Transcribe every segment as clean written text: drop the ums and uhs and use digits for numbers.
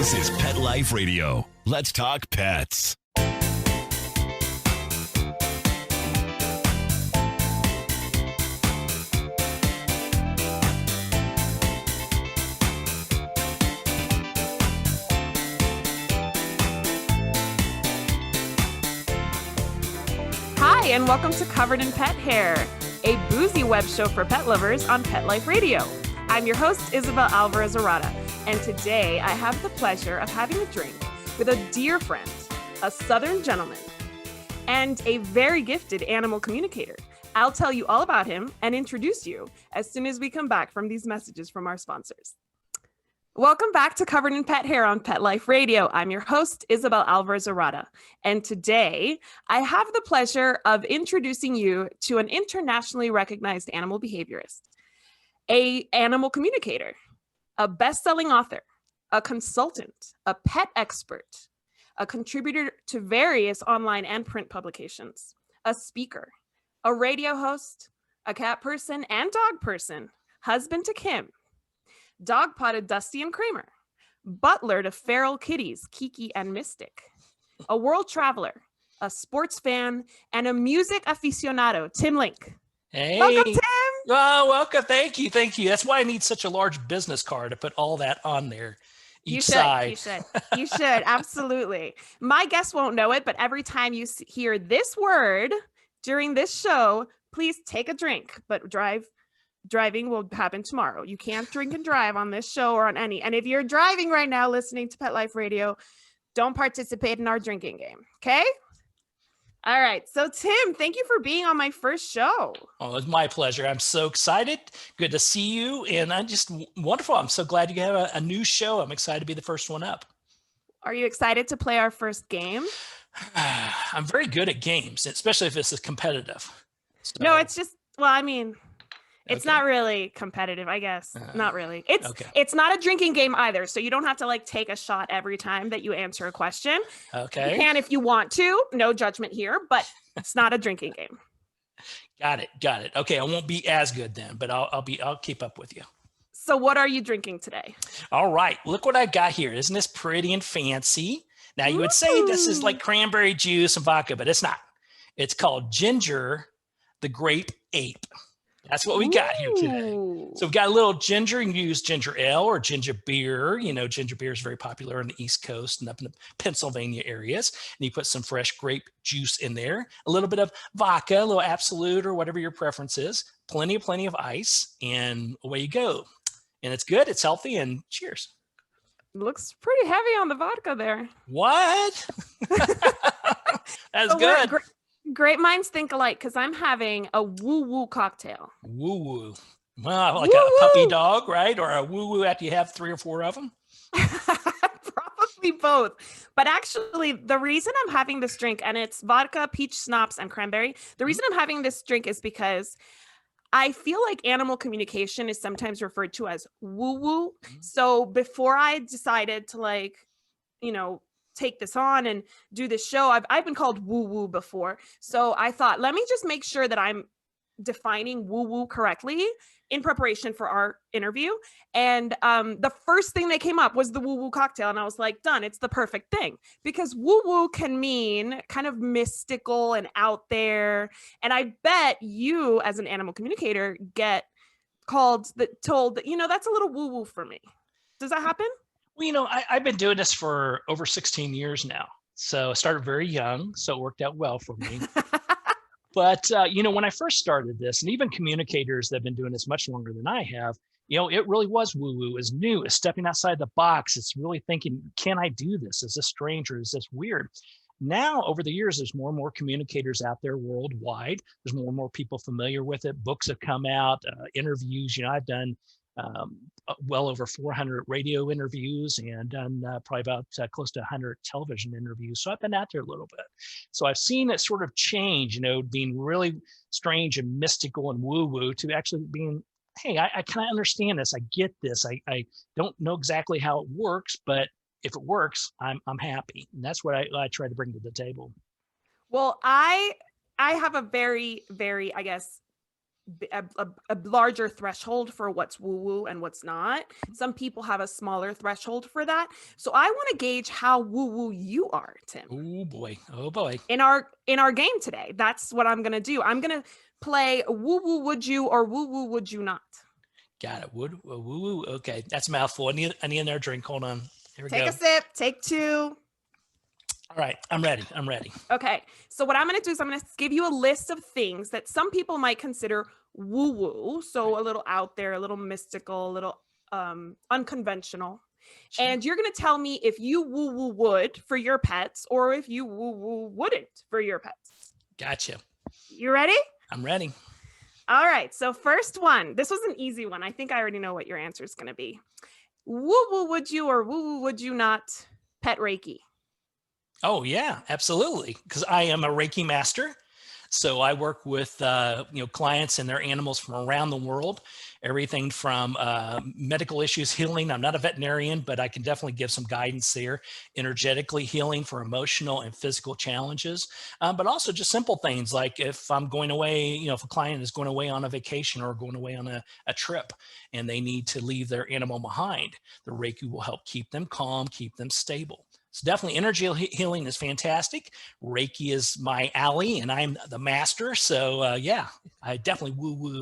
This is Pet Life Radio. Let's talk pets. Hi, and welcome to Covered in Pet Hair, a boozy web show for pet lovers on Pet Life Radio. I'm your host, Isabel Alvarez-Arrada, and today I have the pleasure of having a drink with a dear friend, a Southern gentleman, and a very gifted animal communicator. I'll tell you all about him and introduce you as soon as we come back from these messages from our sponsors. Welcome back to Covered in Pet Hair on Pet Life Radio. I'm your host, Isabel Alvarez-Arrada, and today I have the pleasure of introducing you to an internationally recognized animal behaviorist, an animal communicator, a best-selling author, a consultant, a pet expert, a contributor to various online and print publications, a speaker, a radio host, a cat person and dog person, husband to Kim, dog potted Dusty and Kramer, butler to feral kitties Kiki and Mystic, a world traveler, a sports fan, and a music aficionado, Tim Link. Hey. Welcome, Tim. Oh, welcome. Thank you. Thank you. That's why I need such a large business card to put all that on there. Each side. You should. Absolutely. My guests won't know it, but every time you hear this word during this show, please take a drink, but driving will happen tomorrow. You can't drink and drive on this show or on any. And if you're driving right now listening to Pet Life Radio, don't participate in our drinking game. Okay? All right. So Tim, thank you for being on my first show. Oh, it's my pleasure. I'm so excited. Good to see you. And I'm just wonderful. I'm so glad you have a new show. I'm excited to be the first one up. Are you excited to play our first game? I'm very good at games, especially if this is competitive. So, no, it's just, it's okay. not really competitive, I guess. Not really. It's okay. It's not a drinking game either. So you don't have to take a shot every time that you answer a question. Okay. You can if you want to. No judgment here, but it's not a drinking game. Got it. Okay. I won't be as good then, but I'll keep up with you. So what are you drinking today? All right. Look what I got here. Isn't this pretty and fancy? Now you would say this is like cranberry juice and vodka, but it's not. It's called Ginger, the Grape Ape. That's what we got here today. So we've got a little ginger. You can use ginger ale or ginger beer. You know, ginger beer is very popular on the East Coast and up in the Pennsylvania areas. And you put some fresh grape juice in there, a little bit of vodka, a little Absolute or whatever your preference is, plenty of ice, and away you go. And it's good, it's healthy, and cheers. Looks pretty heavy on the vodka there. What? That's good. Great minds think alike, because I'm having a woo-woo cocktail. Woo-woo. Well, like a puppy dog, right? Or a woo-woo after you have 3 or 4 of them? Probably both. But actually, the reason I'm having this drink, and it's vodka, peach schnapps, and cranberry, the reason I'm having this drink is because I feel like animal communication is sometimes referred to as woo-woo. So before I decided to take this on and do this show, I've been called woo-woo before. So I thought, let me just make sure that I'm defining woo-woo correctly in preparation for our interview. And the first thing that came up was the woo-woo cocktail. And I was like, done, it's the perfect thing. Because woo-woo can mean kind of mystical and out there. And I bet you, as an animal communicator, get told that, that's a little woo-woo for me. Does that happen? Well, I've been doing this for over 16 years now. So I started very young, so it worked out well for me. But, when I first started this, and even communicators that have been doing this much longer than I have, it really was woo-woo. It's new. It's stepping outside the box. It's really thinking, can I do this? Is this strange or is this weird? Now, over the years, there's more and more communicators out there worldwide. There's more and more people familiar with it. Books have come out, interviews. I've done well over 400 radio interviews and done probably about close to 100 television interviews. So I've been out there a little bit. So I've seen it sort of change, being really strange and mystical and woo-woo to actually being, hey, I kind of understand this. I get this. I don't know exactly how it works, but if it works, I'm happy. And that's what I try to bring to the table. Well, I have a very, very, I guess, a larger threshold for what's woo-woo and what's not. Some people have a smaller threshold for that. So I want to gauge how woo-woo you are, Tim. Oh boy. Oh boy. In our game today, that's what I'm going to do. I'm going to play woo-woo would you or woo-woo would you not. Got it. Woo woo. Okay, that's a mouthful. I need another drink. Hold on. Here we go. Take a sip. Take two. All right, I'm ready. I'm ready. Okay, so what I'm going to do is I'm going to give you a list of things that some people might consider woo-woo, so a little out there, a little mystical, a little unconventional. Sure. And you're going to tell me if you woo-woo would for your pets or if you woo-woo wouldn't for your pets. Gotcha. You ready? I'm ready. All right, so first one. This was an easy one. I think I already know what your answer is going to be. Woo-woo would you or woo-woo would you not pet Reiki? Oh yeah, absolutely. Because I am a Reiki master. So I work with clients and their animals from around the world, everything from medical issues, healing. I'm not a veterinarian, but I can definitely give some guidance there. Energetically healing for emotional and physical challenges, but also just simple things like if I'm going away, if a client is going away on a vacation or going away on a trip and they need to leave their animal behind, the Reiki will help keep them calm, keep them stable. So definitely energy healing is fantastic. Reiki is my alley and I'm the master. So yeah, I definitely woo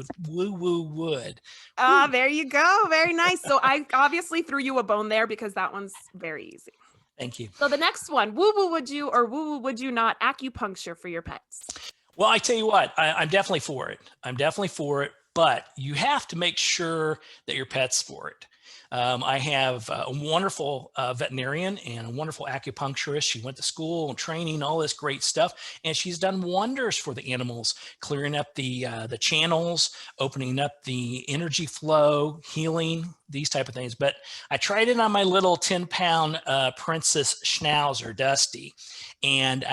would. Ah, there you go. Very nice. So I obviously threw you a bone there because that one's very easy. Thank you. So the next one, woo-woo would you or woo-woo would you not acupuncture for your pets? Well, I tell you what, I'm definitely for it. I'm definitely for it, but you have to make sure that your pet's for it. I have a wonderful veterinarian and a wonderful acupuncturist. She went to school and training, all this great stuff, and she's done wonders for the animals, clearing up the channels, opening up the energy flow, healing, these type of things. But I tried it on my little 10-pound Princess Schnauzer, Dusty. And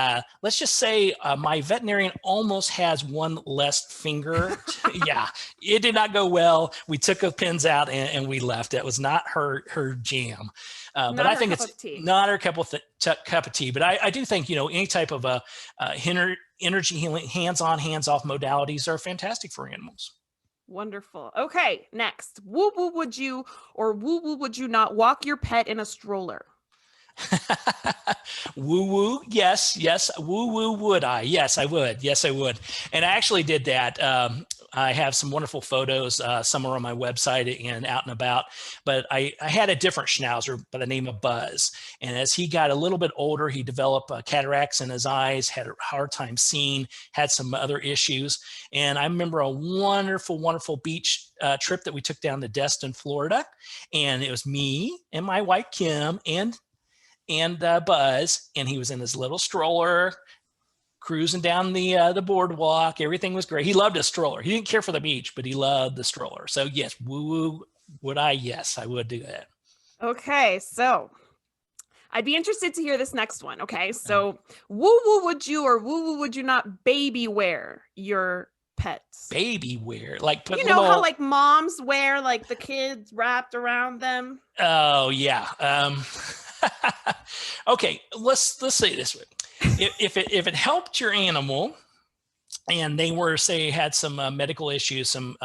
let's just say my veterinarian almost has one less finger. Yeah, it did not go well. We took the pins out and we left. That was not her jam. But I think it's not her cup of tea. But I do think, any type of energy healing, hands-on, hands-off modalities are fantastic for animals. Wonderful. Okay, next. Woo-woo would you or woo-woo would you not walk your pet in a stroller? Woo-woo, yes. Woo-woo would I? Yes, I would. And I actually did that. I have some wonderful photos somewhere on my website and out and about, but I had a different Schnauzer by the name of Buzz. And as he got a little bit older, he developed cataracts in his eyes, had a hard time seeing, had some other issues. And I remember a wonderful, wonderful beach trip that we took down to Destin, Florida. And it was me and my wife, Kim, and Buzz, and he was in his little stroller cruising down the boardwalk. Everything was great. He loved a stroller. He didn't care for the beach, but he loved the stroller. So yes, woo would I? Yes, I would do that. Okay, so I'd be interested to hear this next one. Okay, so woo would you or woo would you not baby wear your pets? Baby wear, like put how like moms wear like the kids wrapped around them? Oh yeah. Okay, let's say it this way. If it helped your animal and they were, say, had some medical issues, some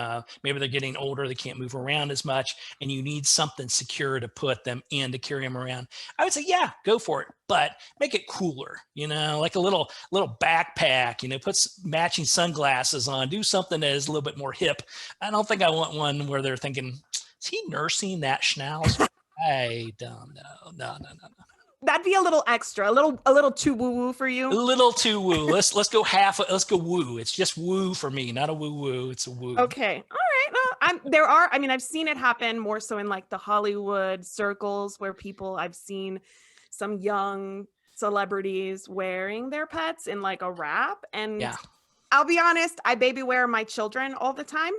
maybe they're getting older, they can't move around as much, and you need something secure to put them in to carry them around, I would say, yeah, go for it, but make it cooler, like a little backpack, put matching sunglasses on, do something that is a little bit more hip. I don't think I want one where they're thinking, is he nursing that Schnauzer? I don't know. No. That'd be a little extra, a little too woo-woo for you. A little too woo. Let's go half. Let's go woo. It's just woo for me, not a woo-woo. It's a woo. Okay, all right. I've seen it happen more so in like the Hollywood circles where I've seen some young celebrities wearing their pets in like a wrap, and yeah. I'll be honest, I baby wear my children all the time.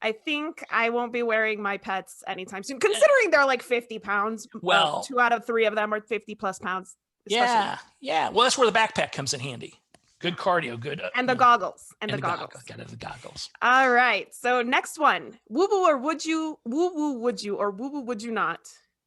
I think I won't be wearing my pets anytime soon, considering they're like 50 pounds. Well, 2 out of 3 of them are 50 plus pounds. Yeah. Well, that's where the backpack comes in handy. Good cardio, good. And the goggles. Got the goggles. All right. So next one, woo-woo would you or woo-woo would you not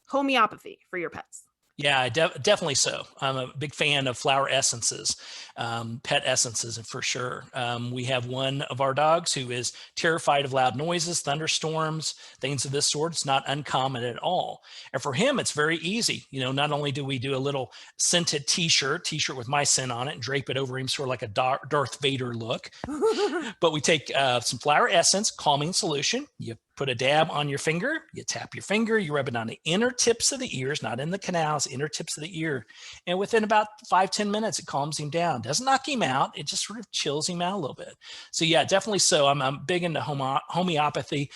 homeopathy for your pets? Yeah, definitely so. I'm a big fan of flower essences, pet essences, for sure. We have one of our dogs who is terrified of loud noises, thunderstorms, things of this sort. It's not uncommon at all. And for him, it's very easy. Not only do we do a little scented t-shirt with my scent on it and drape it over him, sort of like a Darth Vader look, but we take some flower essence, calming solution. You put a dab on your finger, you tap your finger, you rub it on the inner tips of the ears, not in the canals, inner tips of the ear. And within about 5-10 minutes, it calms him down. Doesn't knock him out. It just sort of chills him out a little bit. So yeah, definitely so. I'm big into homeopathy.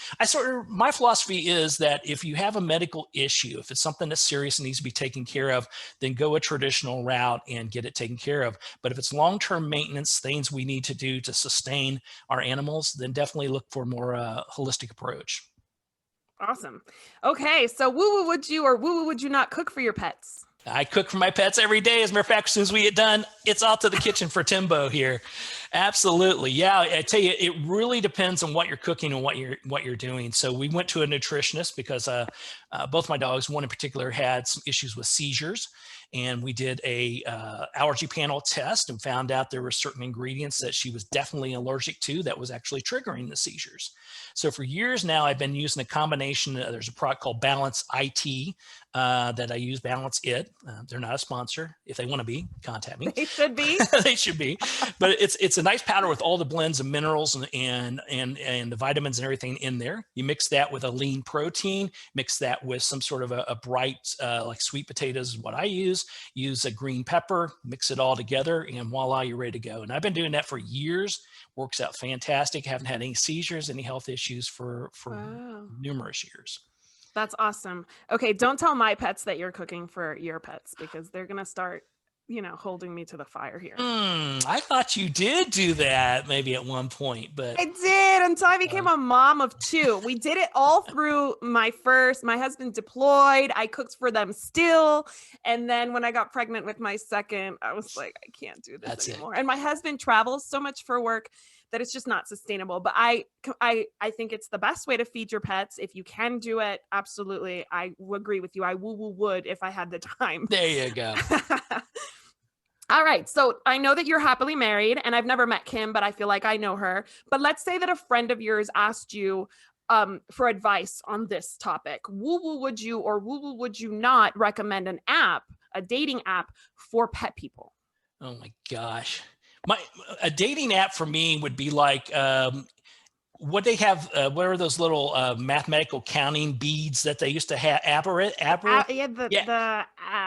My philosophy is that if you have a medical issue, if it's something that's serious and needs to be taken care of, then go a traditional route and get it taken care of. But if it's long-term maintenance, things we need to do to sustain our animals, then definitely look for a more holistic approach. Awesome. Okay, so woo-woo would you or woo-woo would you not cook for your pets? I cook for my pets every day. As a matter of fact, as soon as we get done, it's out to the kitchen for Timbo here. Absolutely. Yeah, I tell you, it really depends on what you're cooking and what you're doing. So we went to a nutritionist because both my dogs, one in particular, had some issues with seizures. And we did a allergy panel test and found out there were certain ingredients that she was definitely allergic to that was actually triggering the seizures. So for years now, I've been using a combination. There's a product called Balance IT that I use, Balance It. They're not a sponsor. If they want to be, contact me. They should be. They should be. But it's a nice powder with all the blends of minerals and the vitamins and everything in there. You mix that with a lean protein, mix that with some sort of a bright, like sweet potatoes is what I use a green pepper, mix it all together, and voila, you're ready to go. And I've been doing that for years. Works out fantastic. Haven't had any seizures, any health issues for Wow. numerous years. That's awesome. Okay, don't tell my pets that you're cooking for your pets because they're going to start, holding me to the fire here. I thought you did do that maybe at one point, but I did until I became a mom of 2. We did it all through my husband deployed. I cooked for them still. And then when I got pregnant with my second, I was like, I can't do this anymore. And my husband travels so much for work that it's just not sustainable. But I think it's the best way to feed your pets. If you can do it, absolutely. I agree with you. I would if I had the time. There you go. All right. So I know that you're happily married and I've never met Kim, but I feel like I know her. But let's say that a friend of yours asked you for advice on this topic. Woo-woo would you or woo-woo would you not recommend a dating app for pet people? Oh my gosh. A dating app for me would be like, what they have, what are those little mathematical counting beads that they used to have? The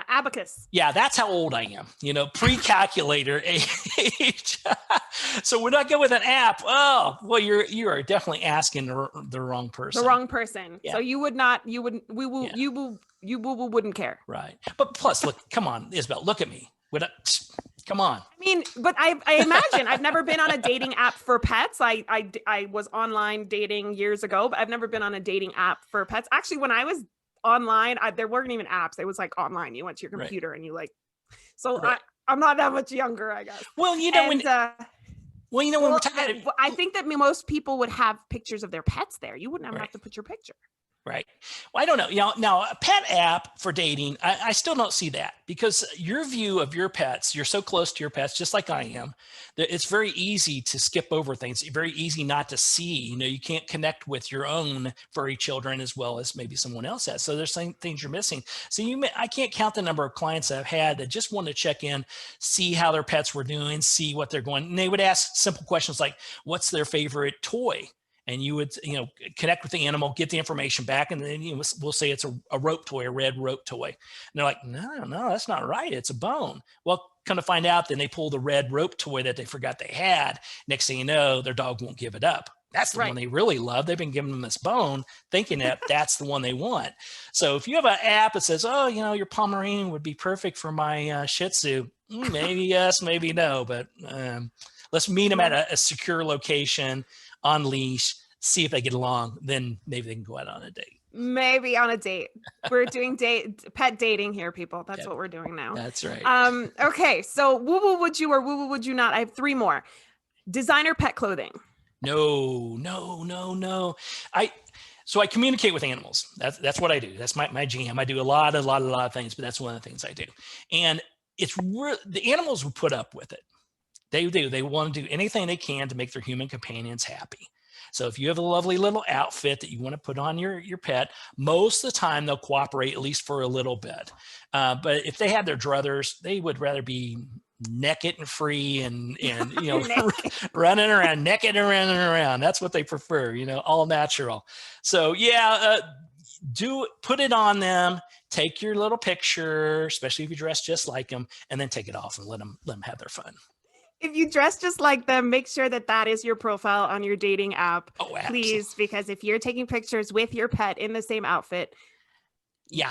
abacus. Yeah, that's how old I am. Pre-calculator age. So when I go with an app, oh, well, you are definitely asking the wrong person. The wrong person. Yeah. So you wouldn't care. Right. But plus, look, come on, Isabel, look at me. Come on. I mean, but I imagine I've never been on a dating app for pets. I was online dating years ago, but I've never been on a dating app for pets. Actually, when I was online, there weren't even apps. It was like online. You went to your computer and you Right. I'm not that much younger, I guess. Well, when we're talking, I think that most people would have pictures of their pets there. You wouldn't have to put your picture. Right. Well, I don't know. Now a pet app for dating, I still don't see that because your view of your pets, you're so close to your pets, just like I am, that it's very easy to skip over things. It's very easy not to see. You can't connect with your own furry children as well as maybe someone else has. So there's some things you're missing. So I can't count the number of clients I've had that just want to check in, see how their pets were doing, see what they're going. And they would ask simple questions like, what's their favorite toy? And you would, connect with the animal, get the information back, and then we'll say it's a rope toy, a red rope toy. And they're like, no, that's not right. It's a bone. Well, come to find out, then they pull the red rope toy that they forgot they had. Next thing you know, their dog won't give it up. That's the one they really love. They've been giving them this bone, thinking that that's the one they want. So if you have an app that says, oh, your Pomeranian would be perfect for my Shih Tzu, maybe yes, maybe no, but let's meet them at a secure location, on leash, see if they get along, then maybe they can go out on a date. Maybe on a date. We're doing pet dating here, people. That's what we're doing now. That's right. Okay, so woo-woo would you or woo-woo would you not? I have 3 more. Designer pet clothing. No. So I communicate with animals. That's what I do. That's my jam. I do a lot of things, but that's one of the things I do. And it's the animals will put up with it. They do. They want to do anything they can to make their human companions happy. So if you have a lovely little outfit that you want to put on your pet, most of the time they'll cooperate at least for a little bit. But if they had their druthers, they would rather be naked and free and running around naked and running around. That's what they prefer, all natural. So put it on them, take your little picture, especially if you dress just like them, and then take it off and let them have their fun. If you dress just like them, make sure that is your profile on your dating app, please, because if you're taking pictures with your pet in the same outfit,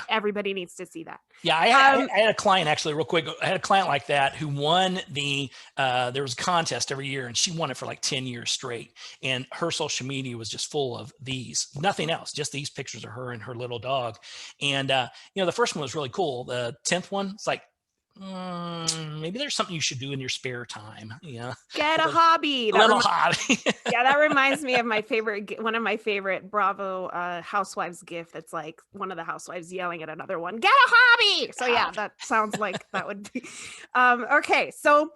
everybody needs to see that. Yeah, I had a client, actually, real quick. I had a client like that who won there was a contest every year, and she won it for like 10 years straight. And her social media was just full of these, nothing else, just these pictures of her and her little dog. And, the first one was really cool. The 10th one, it's like, maybe there's something you should do in your spare time. Get a hobby. Hobby. Yeah, that reminds me of one of my favorite Bravo housewives gif. That's like one of the housewives yelling at another one, get a hobby. So yeah, that sounds like that would be okay. So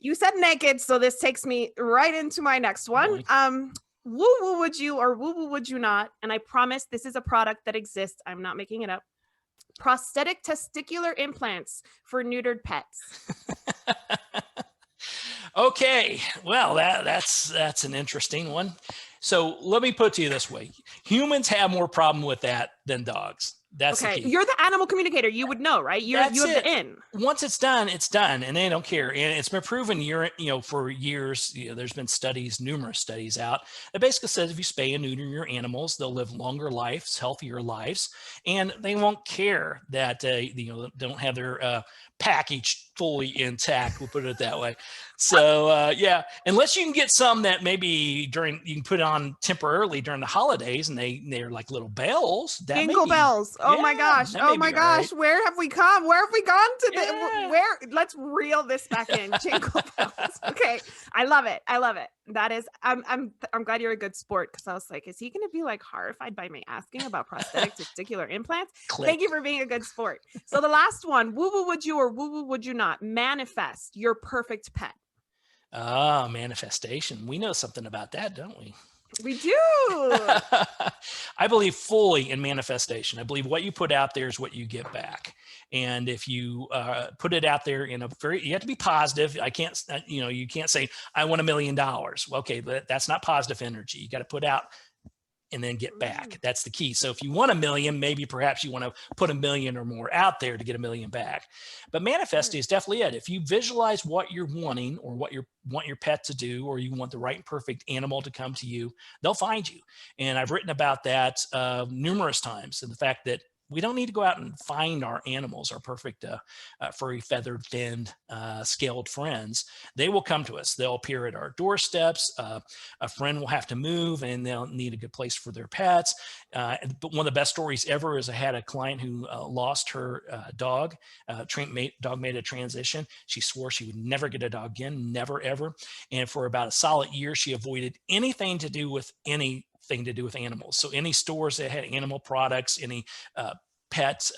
you said naked, so this takes me right into my next one. Woo woo would you or woo woo would you not? And I promise this is a product that exists. I'm not making it up. Prosthetic testicular implants for neutered pets. Okay, well, that's an interesting one. So let me put it to you this way. Humans have more problem with that than dogs. That's okay. You're the animal communicator. You would know, right? You have the in. Once it's done, and they don't care. And it's been proven for years. There's been numerous studies out that basically says if you spay and neuter your animals, they'll live longer lives, healthier lives, and they won't care that don't have their package fully intact. We'll put it that way. So unless you can get some that maybe you can put on temporarily during the holidays, and they're like little bells. Jingle bells. Oh my gosh. Oh my gosh. Right. Where have we come? Where have we gone today? Yeah. Let's reel this back in. Jingle bells. Okay. I love it. That is, I'm glad you're a good sport, because I was like, is he going to be like horrified by me asking about prosthetic testicular implants? Click. Thank you for being a good sport. So the last one, woo woo would you or woo woo would you not? Manifest your perfect pet. Manifestation. We know something about that, don't we? We do. I believe fully in manifestation. I believe what you put out there is what you get back. And if you put it out there you have to be positive. I can't, you can't say, I want $1 million. Well, okay, but that's not positive energy. You got to put out and then get back. That's the key. So if you want $1 million, maybe perhaps you want to put $1 million or more out there to get $1 million back. But manifesting is definitely it. If you visualize what you're wanting or what you want your pet to do, or you want the right perfect animal to come to you, they'll find you. And I've written about that numerous times, and the fact that we don't need to go out and find our animals, our perfect furry, feathered, finned, scaled friends. They will come to us. They'll appear at our doorsteps. A friend will have to move, and they'll need a good place for their pets. But one of the best stories ever is I had a client who lost her dog. Dog made a transition. She swore she would never get a dog again, never, ever. And for about a solid year, she avoided anything to do with animals. So any stores that had animal products, any pets,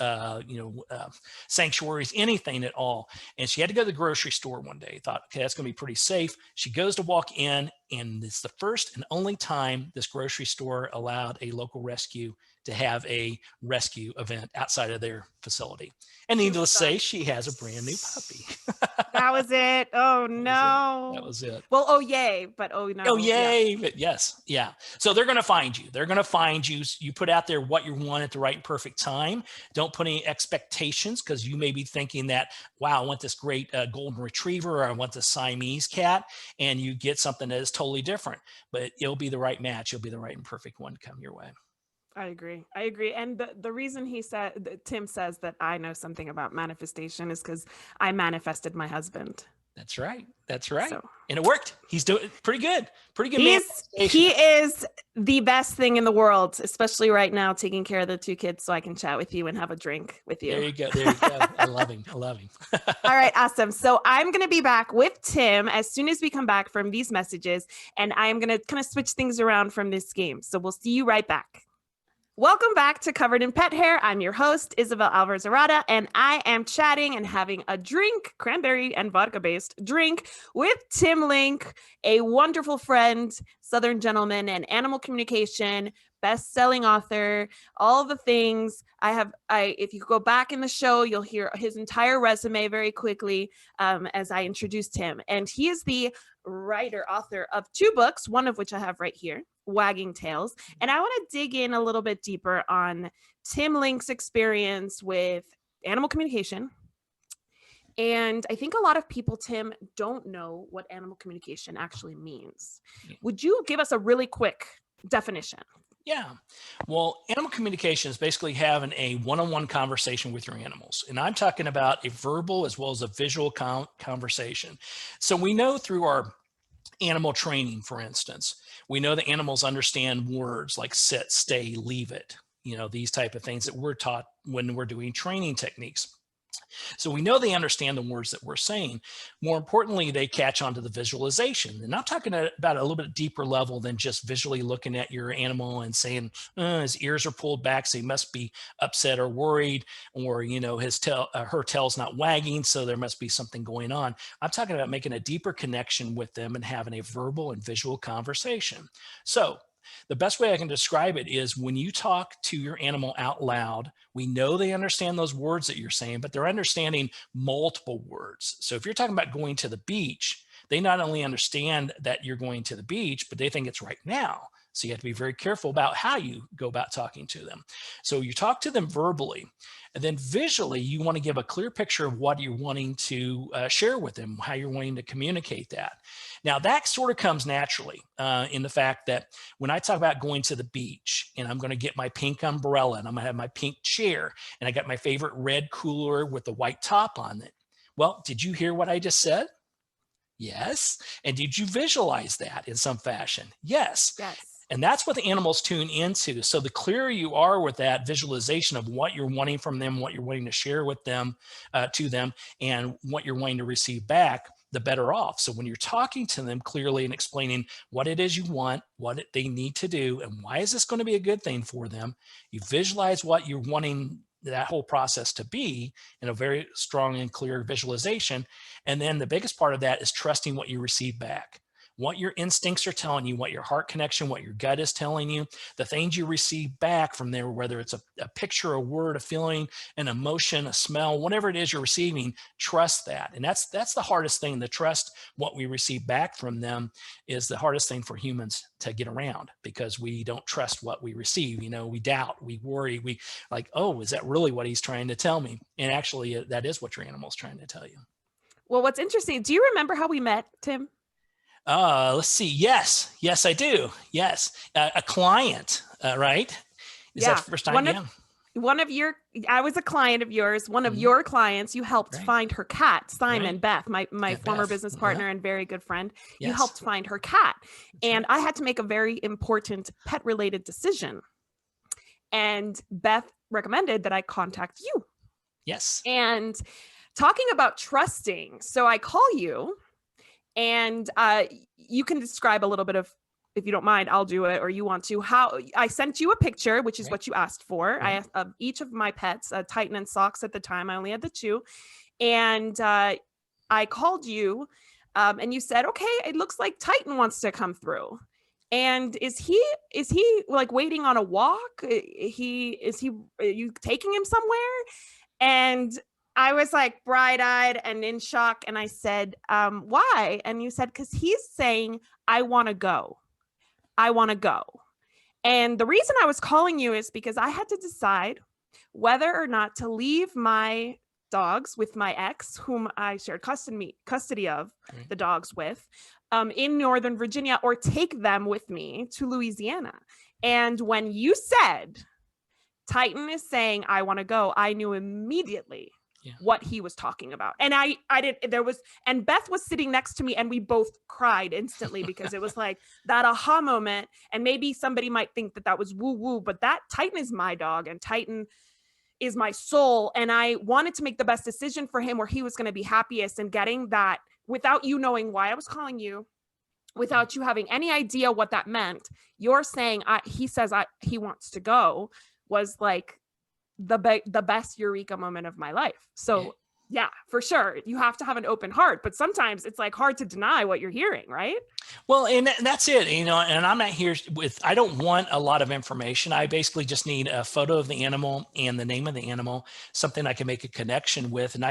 sanctuaries, anything at all. And she had to go to the grocery store one day. Thought, okay, that's going to be pretty safe. She goes to walk in, and it's the first and only time this grocery store allowed a local rescue to have a rescue event outside of their facility. And needless to say, she has a brand new puppy. That was it. Oh, no. That was it. Well, oh, yay. But oh, no. Oh, yay. Yeah. But yes. Yeah. So they're going to find you. They're going to find you. You put out there what you want at the right perfect time. Don't put any expectations, because you may be thinking that, wow, I want this great golden retriever, or I want this Siamese cat. And you get something that is totally different. But it'll be the right match. It'll be the right and perfect one to come your way. I agree. And the reason Tim says that I know something about manifestation is because I manifested my husband. That's right. So, and it worked. He's doing pretty good. He is the best thing in the world, especially right now, taking care of the two kids so I can chat with you and have a drink with you. There you go. I love him. All right. Awesome. So I'm going to be back with Tim as soon as we come back from these messages, and I am going to kind of switch things around from this game. So we'll see you right back. Welcome back to Covered in Pet Hair. I'm your host, Isabel Alvarez-Arada, and I am chatting and having a drink, cranberry and vodka-based drink, with Tim Link, a wonderful friend, Southern gentleman, and animal communication, best-selling author, all the things. If you go back in the show, you'll hear his entire resume very quickly as I introduced him. And he is the writer, author of 2 books, one of which I have right here, Wagging Tails. And I want to dig in a little bit deeper on Tim Link's experience with animal communication. And I think a lot of people, Tim, don't know what animal communication actually means. Would you give us a really quick definition? Yeah. Well, animal communication is basically having a one-on-one conversation with your animals. And I'm talking about a verbal as well as a visual conversation. So we know through our animal training, for instance, we know that animals understand words like sit, stay, leave it, these type of things that we're taught when we're doing training techniques. So we know they understand the words that we're saying. More importantly, they catch on to the visualization. And I'm talking about a little bit deeper level than just visually looking at your animal and saying his ears are pulled back, so he must be upset or worried, or his tail, her tail's not wagging, so there must be something going on. I'm talking about making a deeper connection with them and having a verbal and visual conversation. So the best way I can describe it is when you talk to your animal out loud, we know they understand those words that you're saying, but they're understanding multiple words. So if you're talking about going to the beach, they not only understand that you're going to the beach, but they think it's right now. So you have to be very careful about how you go about talking to them. So you talk to them verbally, and then visually, you want to give a clear picture of what you're wanting to share with them, how you're wanting to communicate that. Now, that sort of comes naturally in the fact that when I talk about going to the beach and I'm going to get my pink umbrella and I'm going to have my pink chair and I got my favorite red cooler with the white top on it. Well, did you hear what I just said? Yes. And did you visualize that in some fashion? Yes. Yes. And that's what the animals tune into. So the clearer you are with that visualization of what you're wanting from them, what you're wanting to share with them, to them, and what you're wanting to receive back, the better off. So when you're talking to them clearly and explaining what it is you want, what they need to do, and why is this going to be a good thing for them, you visualize what you're wanting that whole process to be in a very strong and clear visualization. And then the biggest part of that is trusting what you receive back. What your instincts are telling you, what your heart connection, what your gut is telling you, the things you receive back from there, whether it's a picture, a word, a feeling, an emotion, a smell, whatever it is you're receiving, trust that. And that's the hardest thing. To trust what we receive back from them is the hardest thing for humans to get around, because we don't trust what we receive. We doubt, we worry, we like, oh, is that really what he's trying to tell me? And actually, that is what your animal's trying to tell you. Well, what's interesting, do you remember how we met, Tim? Let's see. Yes, I do. Yes. A client, right? Is that the first time? I was a client of yours. One of your clients, you helped find her cat, Simon, Beth, my former business partner and very good friend. Yes. You helped find her cat. And I had to make a very important pet related decision. And Beth recommended that I contact you. Yes. And talking about trusting. So I call you. And you can describe a little bit of, if you don't mind, I'll do it, or you want to, how I sent you a picture, which is what you asked for. I asked of each of my pets, Titan and Socks at the time. I only had the 2. And I called you and you said, okay, it looks like Titan wants to come through. And is he like waiting on a walk? Are you taking him somewhere? And I was like bright-eyed and in shock. And I said, why? And you said, because he's saying, I want to go. I want to go. And the reason I was calling you is because I had to decide whether or not to leave my dogs with my ex, whom I shared custody of the dogs with, in Northern Virginia, or take them with me to Louisiana. And when you said, Titan is saying, I want to go, I knew immediately what he was talking about. And and Beth was sitting next to me and we both cried instantly because it was like that aha moment. And maybe somebody might think that was woo woo, but that Titan is my dog and Titan is my soul. And I wanted to make the best decision for him where he was going to be happiest, and getting that without you knowing why I was calling you without you having any idea what that meant. You're saying, he says he wants to go, was like the best eureka moment of my life. So yeah, for sure. You have to have an open heart, but sometimes it's like hard to deny what you're hearing, right? Well, and that's it, and I'm not here I don't want a lot of information. I basically just need a photo of the animal and the name of the animal, something I can make a connection with. And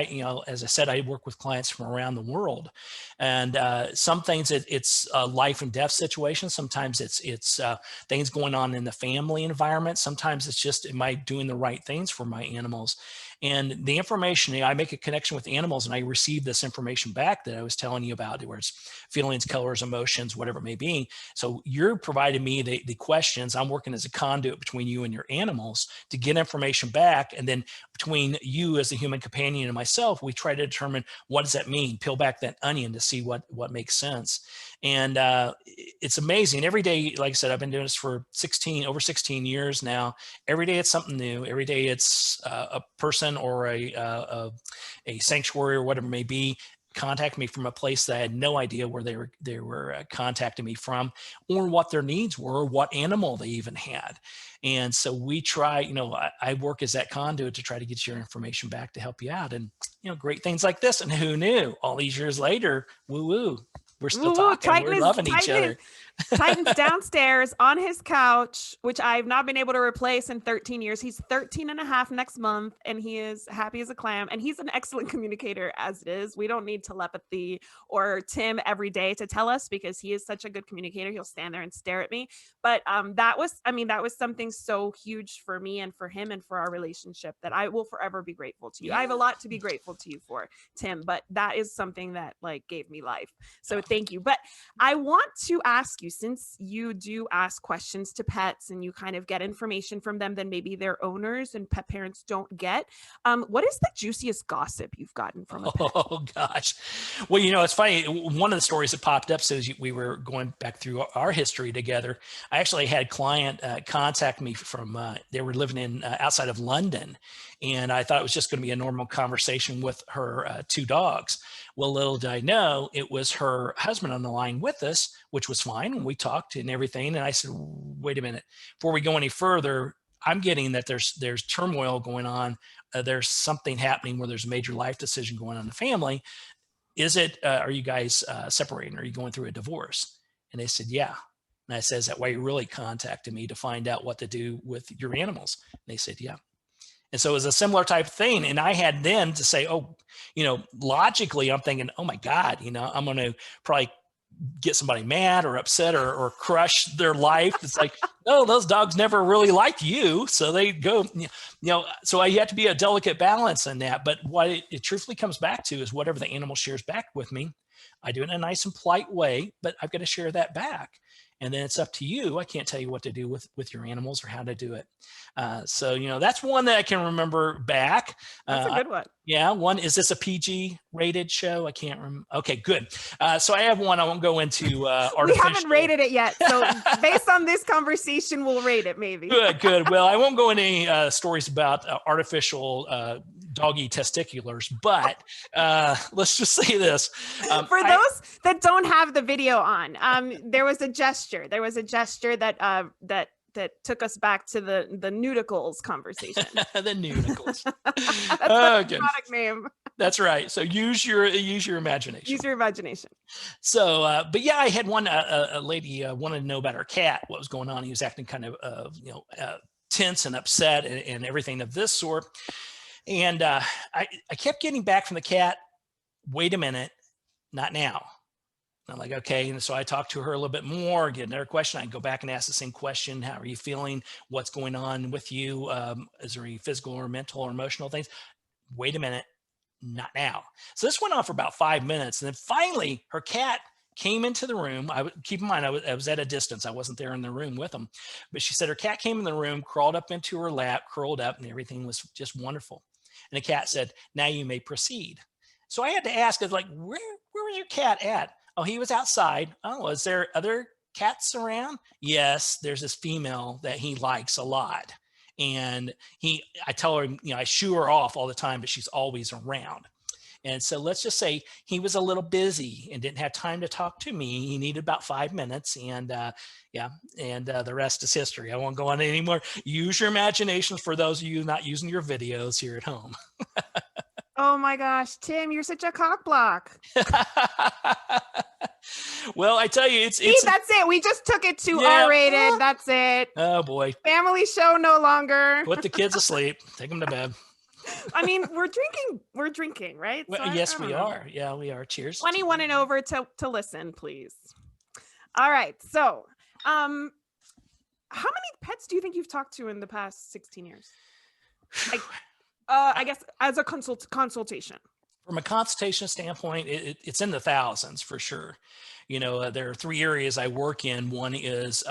as I said, I work with clients from around the world, and some things it's a life and death situation. Sometimes it's things going on in the family environment. Sometimes it's just, am I doing the right things for my animals? And the information, I make a connection with animals, and I receive this information back that I was telling you about, where it's feelings, colors, emotions, whatever it may be. So you're providing me the questions. I'm working as a conduit between you and your animals to get information back. And then between you as a human companion and myself, we try to determine, what does that mean? Peel back that onion to see what makes sense. And it's amazing. Every day, like I said, I've been doing this for over 16 years now. Every day it's something new. Every day it's a person or a sanctuary or whatever it may be contact me from a place that I had no idea where they were contacting me from, or what their needs were, or what animal they even had. And so we try, I work as that conduit to try to get your information back to help you out. And, great things like this. And who knew, all these years later, woo, we're still talking, we're loving each other. Titan's downstairs on his couch, which I've not been able to replace in 13 years. He's 13 and a half next month, and he is happy as a clam. And he's an excellent communicator as it is. We don't need telepathy or Tim every day to tell us, because he is such a good communicator. He'll stand there and stare at me. But that was something so huge for me and for him and for our relationship that I will forever be grateful to you. Yeah. I have a lot to be grateful to you for, Tim, but that is something that gave me life. So thank you. But I want to ask you, since you do ask questions to pets and you kind of get information from them that maybe their owners and pet parents don't get, what is the juiciest gossip you've gotten from a pet? Oh gosh. Well, it's funny. One of the stories that popped up, so we were going back through our history together, I actually had a client contact me from, they were living in outside of London, and I thought it was just going to be a normal conversation with her two dogs. Well, little did I know, it was her husband on the line with us, which was fine. And we talked and everything. And I said, wait a minute, before we go any further, I'm getting that there's turmoil going on. There's something happening where there's a major life decision going on in the family. Is it, are you guys separating? Are you going through a divorce? And they said, yeah. And I said, is that why you really contacted me, to find out what to do with your animals? And they said, yeah. And so it was a similar type of thing. And I had then to say, logically, I'm thinking, oh my God, I'm going to probably get somebody mad or upset or crush their life. It's like, no, those dogs never really liked you. So they go, so you have to be a delicate balance in that. But what it truthfully comes back to is whatever the animal shares back with me, I do it in a nice and polite way, but I've got to share that back. And then it's up to you. I can't tell you what to do with your animals or how to do it. So, that's one that I can remember back. That's a good one. Yeah. One, is this a PG rated show? I can't remember. Okay, good. So I have one. I won't go into artificial. We haven't rated it yet. So based on this conversation, we'll rate it maybe. Good. Well, I won't go into any stories about artificial doggy testiculars, but let's just say this. For those that don't have the video on, there was a gesture. There was a gesture that took us back to the nudicles conversation. The nudicles. That's the product name. That's right. So use your imagination. Use your imagination. So, but yeah, I had one a lady wanted to know about her cat, what was going on. He was acting kind of tense and upset and everything of this sort. And I kept getting back from the cat, wait a minute, not now. I'm like, okay. And so I talked to her a little bit more, get another question. I go back and ask the same question. How are you feeling? What's going on with you? Is there any physical or mental or emotional things? Wait a minute, not now. So this went on for about 5 minutes. And then finally her cat came into the room. Keep in mind, I was at a distance. I wasn't there in the room with them, but she said her cat came in the room, crawled up into her lap, curled up, and everything was just wonderful. And the cat said, now you may proceed. So I had to ask, where was your cat at? Oh, he was outside. Oh, is there other cats around? Yes, there's this female that he likes a lot. And I tell her, I shoo her off all the time, but she's always around. And so let's just say he was a little busy and didn't have time to talk to me. He needed about 5 minutes, and the rest is history. I won't go on anymore. Use your imaginations for those of you not using your videos here at home. Oh my gosh, Tim, you're such a cock block. Well, I tell you, See, that's it. We just took it to R-rated. That's it. Oh boy. Family show no longer. Put the kids asleep. Take them to bed. I mean, we're drinking, right? Well, So yes, I we don't know. are. Yeah, we are. Cheers. 21 and over to listen, please. All right. So, how many pets do you think you've talked to in the past 16 years? Like, I guess as a consultation. From a consultation standpoint, it's in the thousands for sure. There are 3 areas I work in. One is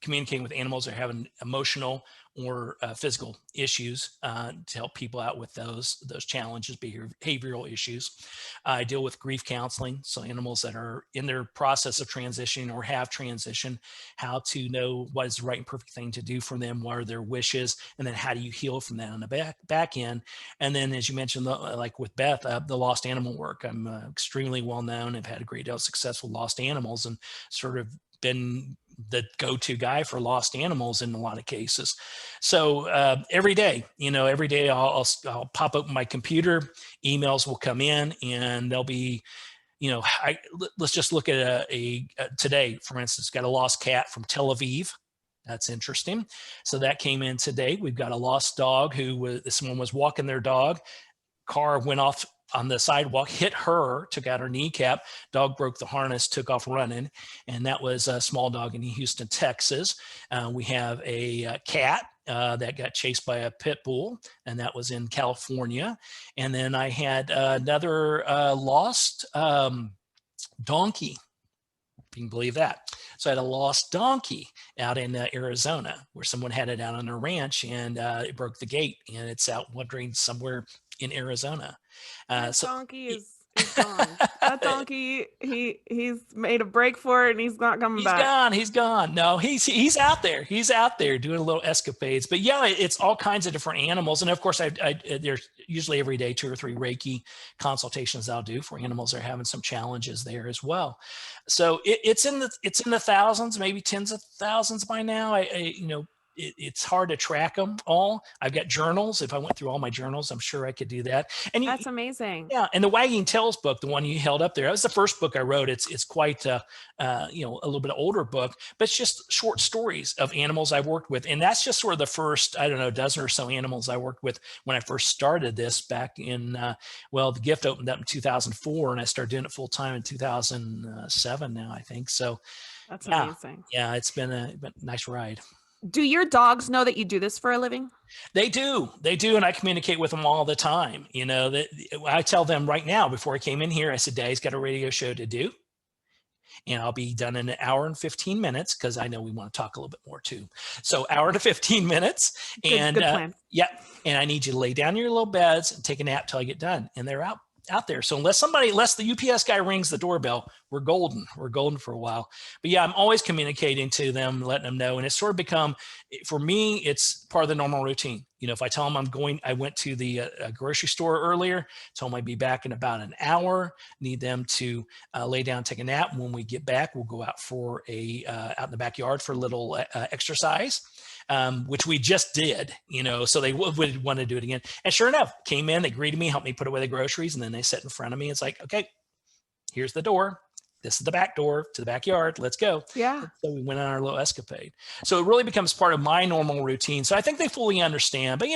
communicating with animals that are having emotional or physical issues to help people out with those challenges, behavioral issues. I deal with grief counseling, so animals that are in their process of transitioning or have transitioned, how to know what is the right and perfect thing to do for them, what are their wishes, and then how do you heal from that on the back end. And then, as you mentioned, like with Beth, the lost animal work. I'm extremely well known. I've had a great deal of success with lost animals and sort of been the go-to guy for lost animals in a lot of cases. So every day I'll pop open my computer, emails will come in, and they'll be, let's just look at today, for instance, got a lost cat from Tel Aviv. That's interesting. So that came in today. We've got a lost dog someone was walking their dog. Car went off on the sidewalk, hit her, took out her kneecap. Dog broke the harness, took off running. And that was a small dog in Houston, Texas. We have a cat that got chased by a pit bull, and that was in California. And then I had another lost donkey. If you can believe that. So I had a lost donkey out in Arizona, where someone had it out on a ranch, and it broke the gate, and it's out wandering somewhere in Arizona. Donkey is gone. That donkey, he's made a break for it, and he's not coming back. He's gone. No, he's out there. He's out there doing a little escapades. But yeah, it's all kinds of different animals. And of course, there's usually every day 2 or 3 Reiki consultations I'll do for animals that are having some challenges there as well. So it's in the thousands, maybe tens of thousands by now. It's hard to track them all. I've got journals. If I went through all my journals, I'm sure I could do that. And that's amazing. Yeah, and the Wagging Tails book, the one you held up there, that was the first book I wrote. It's quite a little bit older book, but it's just short stories of animals I've worked with, and that's just sort of the first, I don't know, dozen or so animals I worked with when I first started this back in. The gift opened up in 2004, and I started doing it full time in 2007 now, I think. So that's amazing. Yeah, it's been a nice ride. Do your dogs know that you do this for a living? They do, and I communicate with them all the time. That I tell them right now, before I came in here, I said, Daddy's got a radio show to do, and I'll be done in 1 hour and 15 minutes, because I know we want to talk a little bit more too. So 1 hour to 15 minutes. Good plan. And I need you to lay down in your little beds and take a nap till I get done. And they're out there. So unless the UPS guy rings the doorbell, we're golden. We're golden for a while. But yeah, I'm always communicating to them, letting them know. And it's sort of become, for me, it's part of the normal routine. If I tell them I went to the grocery store earlier, told them I'd be back in about an hour, need them to lay down, take a nap. When we get back, we'll go out for out in the backyard for a little exercise. Which we just did, so they would want to do it again. And sure enough, came in, they greeted me, helped me put away the groceries, and then they sit in front of me. It's like, okay, here's the door. This is the back door to the backyard. Let's go. Yeah. So we went on our little escapade. So it really becomes part of my normal routine. So I think they fully understand. But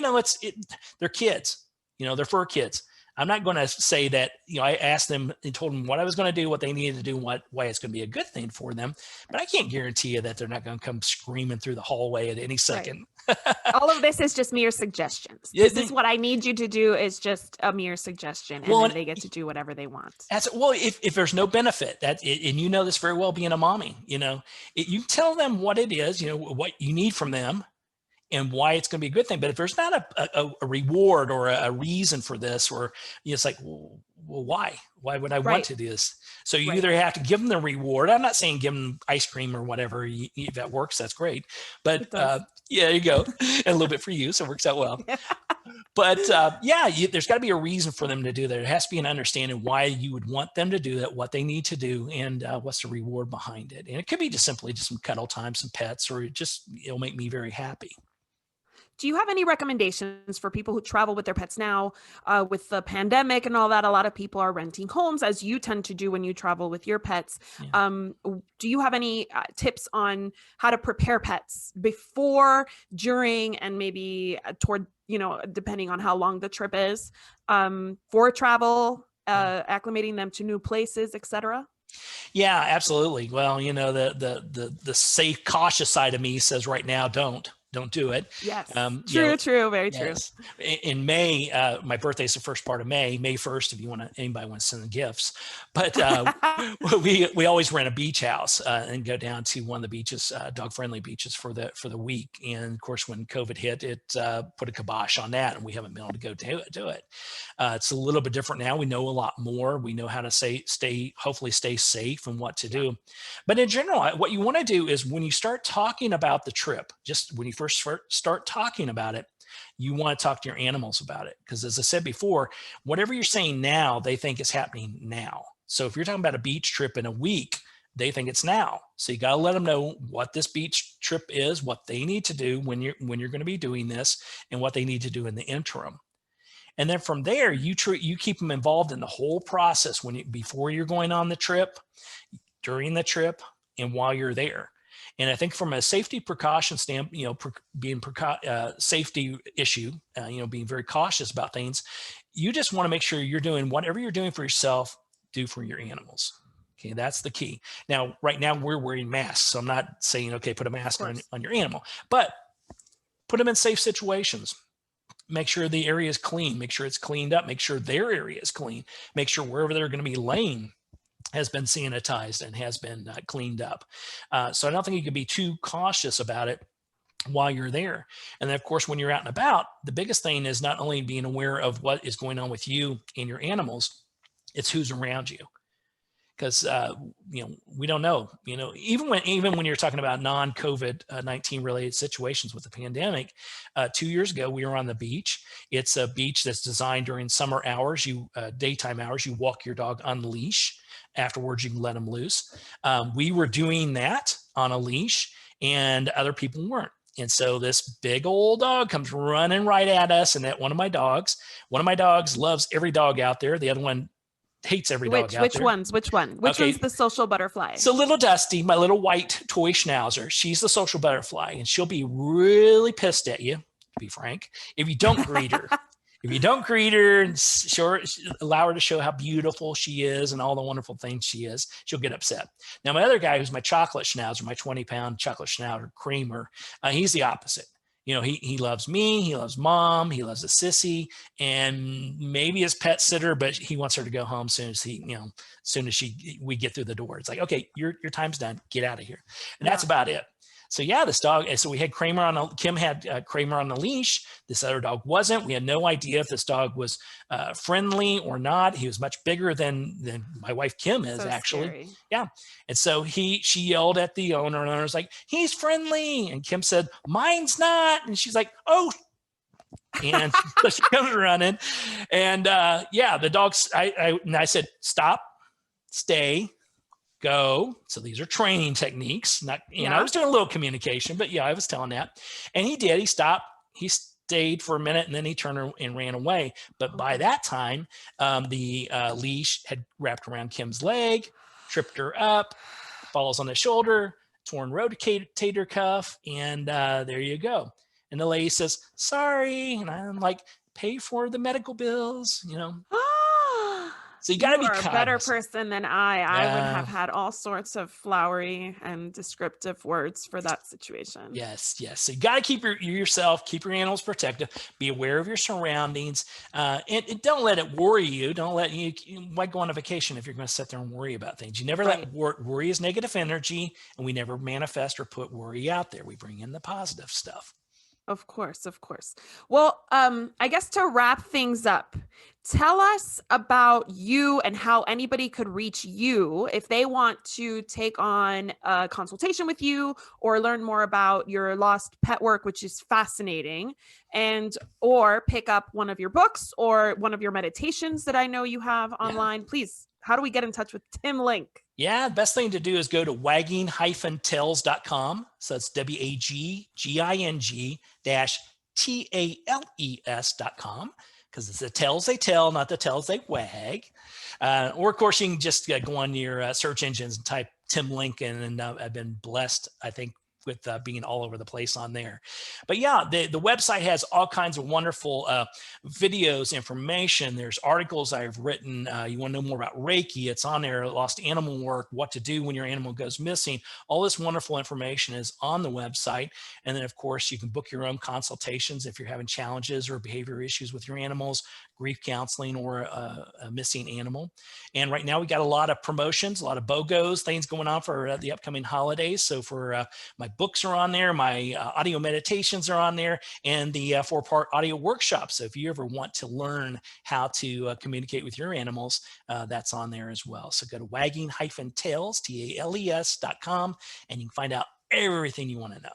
they're kids. They're fur kids. I'm not going to say that, I asked them and told them what I was going to do, what they needed to do, why it's going to be a good thing for them. But I can't guarantee you that they're not going to come screaming through the hallway at any second. Right. All of this is just mere suggestions. This is what I need you to do, is just a mere suggestion. And then they get to do whatever they want. If there's no benefit, and you know this very well being a mommy, you tell them what it is, what you need from them, and why it's going to be a good thing. But if there's not a reward or a reason for this, or it's like, well, why? Why would I want Right. to do this? So you Right. either have to give them the reward. I'm not saying give them ice cream or whatever. If that works, that's great. But It does. yeah, there you go. And a little bit for you, so it works out well. But there's got to be a reason for them to do that. There has to be an understanding why you would want them to do that, what they need to do, and what's the reward behind it. And it could be just simply just some cuddle time, some pets, or it'll make me very happy. Do you have any recommendations for people who travel with their pets now with the pandemic and all that? A lot of people are renting homes, as you tend to do when you travel with your pets. Yeah. Do you have any tips on how to prepare pets before, during, and maybe toward, depending on how long the trip is, for travel, acclimating them to new places, etc.? Yeah, absolutely. Well, the safe, cautious side of me says right now, don't do it. Yes. True. Very true. In May, my birthday is the first part of May 1st, if anybody wants to send gifts. But we always rent a beach house and go down to one of the beaches, dog-friendly beaches for the week. And of course, when COVID hit, it put a kibosh on that, and we haven't been able to go do it. It's a little bit different now. We know a lot more. We know how to hopefully stay safe and what to do. But in general, what you want to do is when you start talking about the trip, just when you first start talking about it, you want to talk to your animals about it. Because as I said before, whatever you're saying now, they think is happening now. So if you're talking about a beach trip in a week, they think it's now. So you got to let them know what this beach trip is, what they need to do when you're going to be doing this, and what they need to do in the interim. And then from there, you keep them involved in the whole process before you're going on the trip, during the trip, and while you're there. And I think from a safety precaution standpoint, safety issue, being very cautious about things, you just want to make sure you're doing whatever you're doing for yourself, do for your animals. Okay, that's the key. Now, right now we're wearing masks, so I'm not saying, okay, put a mask on your animal, but put them in safe situations. Make sure the area is clean. Make sure it's cleaned up. Make sure their area is clean. Make sure wherever they're going to be laying has been sanitized and has been cleaned up. So I don't think you can be too cautious about it while you're there. And then, of course, when you're out and about, the biggest thing is not only being aware of what is going on with you and your animals, it's who's around you. Because we don't know. Even when you're talking about non-COVID-19 related situations with the pandemic, 2 years ago we were on the beach. It's a beach that's designed during summer hours. Daytime hours. You walk your dog on leash. Afterwards, you can let them loose. We were doing that on a leash, and other people weren't. And so this big old dog comes running right at us, and one of my dogs loves every dog out there. The other one hates every dog out there. Which one's the social butterfly? So little Dusty, my little white toy schnauzer, she's the social butterfly, and she'll be really pissed at you, to be frank, if you don't greet her. If you don't greet her and allow her to show how beautiful she is and all the wonderful things she is, she'll get upset. Now, my other guy, who's my chocolate schnauzer, my 20-pound chocolate schnauzer, Creamer, he's the opposite. He loves me, he loves mom, he loves the sissy, and maybe his pet sitter, but he wants her to go home soon as we get through the door. It's like, okay, your time's done, get out of here. And that's about it. So yeah, this dog, so we had Kim had Kramer on the leash. This other dog wasn't. We had no idea if this dog was friendly or not. He was much bigger than my wife Kim is, so actually. Scary. Yeah. And so she yelled at the owner, and the owner's like, he's friendly. And Kim said, mine's not. And she's like, oh. And so she comes running. And the dogs, I said, stop, stay, go. So these are training techniques. I was doing a little communication, but I was telling that. And he did. He stopped. He stayed for a minute, and then he turned and ran away. But by that time, the leash had wrapped around Kim's leg, tripped her up, falls on the shoulder, torn rotator cuff, and there you go. And the lady says, sorry. And I'm like, pay for the medical bills, So you got to be cognizant. A better person than I. I would have had all sorts of flowery and descriptive words for that situation. Yes. So you got to keep yourself, keep your animals protected, be aware of your surroundings, and don't let it worry you. Don't let you might go on a vacation if you're going to sit there and worry about things. You never let worry is negative energy, and we never manifest or put worry out there. We bring in the positive stuff. Of course. Well, I guess to wrap things up, Tell us about you and how anybody could reach you if they want to take on a consultation with you or learn more about your lost pet work, which is fascinating, or pick up one of your books or one of your meditations that I know you have online. Please, how do we get in touch with Tim Link? Yeah, the best thing to do is go to wagging-tails.com. So it's WAGGING-TALES.com, because it's the tails they tell, not the tails they wag. Or of course, you can just go on your search engines and type Tim Lincoln, and I've been blessed, I think, with being all over the place on there. But yeah, the website has all kinds of wonderful videos, information. There's articles I've written. You want to know more about Reiki, it's on there. Lost animal work, what to do when your animal goes missing. All this wonderful information is on the website. And then of course, you can book your own consultations if you're having challenges or behavior issues with your animals, grief counseling, or a missing animal. And right now we got a lot of promotions, a lot of BOGOs, things going on for the upcoming holidays. So for my books are on there, my audio meditations are on there, and the 4-part audio workshop. So if you ever want to learn how to communicate with your animals, that's on there as well. So go to wagging-tails, TALES.com, and you can find out everything you want to know.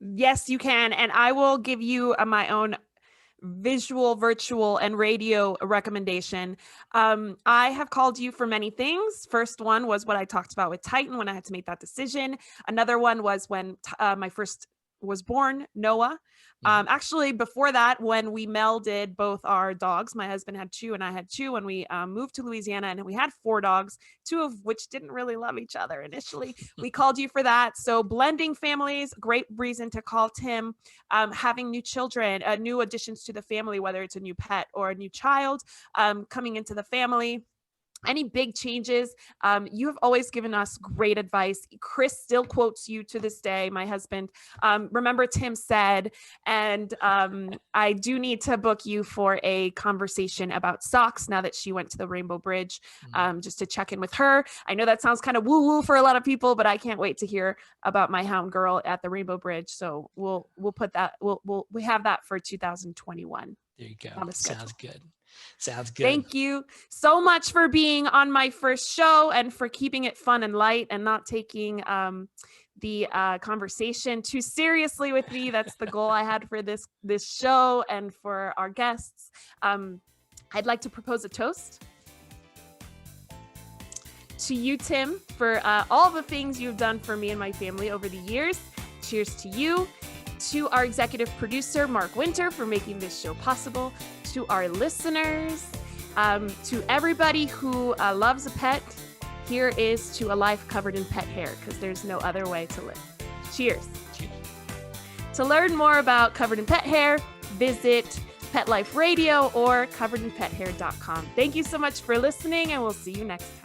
Yes, you can. And I will give you my own visual, virtual, and radio recommendation. I have called you for many things. First one was what I talked about with Titan when I had to make that decision. Another one was when my first was born, Noah. Actually, before that, when we melded both our dogs, my husband had 2 and I had 2, when we moved to Louisiana, and we had 4 dogs, 2 of which didn't really love each other initially. We called you for that. So blending families, great reason to call Tim. Having new children, new additions to the family, whether it's a new pet or a new child coming into the family. Any big changes, you have always given us great advice. Chris still quotes you to this day, my husband. Remember Tim said, and I do need to book you for a conversation about socks now that she went to the Rainbow Bridge, just to check in with her. I know that sounds kind of woo-woo for a lot of people, but I can't wait to hear about my hound girl at the Rainbow Bridge. So we'll put that, we have that for 2021. There you go. Sounds good. Sounds good. Thank you so much for being on my first show and for keeping it fun and light and not taking the conversation too seriously with me. That's the goal I had for this show and for our guests. I'd like to propose a toast to you, Tim, for all the things you've done for me and my family over the years. Cheers to you. To our executive producer, Mark Winter, for making this show possible. To our listeners, to everybody who loves a pet, here is to a life covered in pet hair, because there's no other way to live. Cheers. Cheers. To learn more about Covered in Pet Hair, visit Pet Life Radio or coveredinpethair.com. Thank you so much for listening, and we'll see you next time.